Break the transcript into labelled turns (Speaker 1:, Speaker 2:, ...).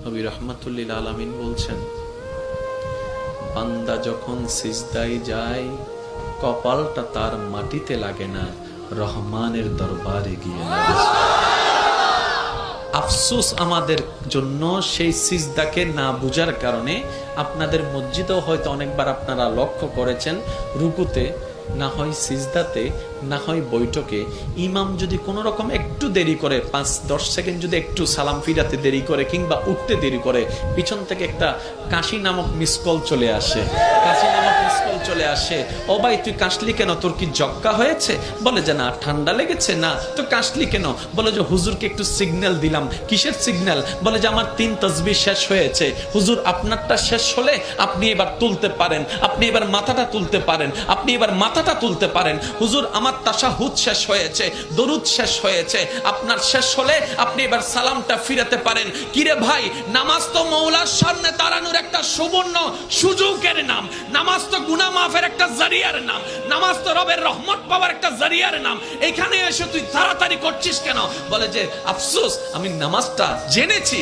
Speaker 1: নবী রাহমাতুল্লিল আলামিন বলছেন, বান্দা যখন সিজদায় যায় কপালটা তার মাটিতে লাগে না, রহমানের দরবারে গিয়ে লাগে। আফসোস আমাদের জন্য সেই সিজদাকে না বুঝার কারণে। আপনাদের মসজিদেও হয়তো অনেকবার আপনারা লক্ষ্য করেছেন, রুকুতে না হয় সিজদাতে না হয় বৈঠকে ইমাম যদি কোনো রকম একটু দেরি করে, 5-10 সেকেন্ড যদি একটু সালাম ফিরাতে দেরি করে কিংবা উঠতে দেরি করে, পিছন থেকে একটা কাশি নামক মিসকল চলে আসে। কাশি নামক মিসকল চলে আসে, ও ভাই তুই কাশলি কেন, তোর কি জক্কা হয়েছে? বলে যে না, ঠান্ডা লেগেছে। না তো কাশলি কেন? বলে যে হুজুরকে একটু সিগন্যাল দিলাম। কিসের সিগন্যাল? বলে যে আমার 3 তাসবিহ শেষ হয়েছে। হুজুর আপনারটা শেষ হলে আপনি এবার তুলতে পারেন, আপনি এবার মাথাটা তুলতে পারেন, আপনি এবার মাথাটা তুলতে পারেন। হুজুর আমার তাশাহুদ শেষ হয়েছে, দরুদ শেষ হয়েছে, আপনার শেষ হলে আপনি এবার সালামটা ফিরাতে পারেন। কিরে ভাই, নামাজ তো মওলার সামনে দাঁড়ানোর একটা সুবর্ণ সুযোগের নাম, নামাজ তো গুনাহ মাফের একটা জারিয়ার নাম, নামাজ তো রবের রহমত পাওয়ার একটা জারিয়ার নাম। এখানে এসে তুই তাড়াতাড়ি করছিস কেন? বলে যে আফসোস, আমি নামাজটা জেনেছি।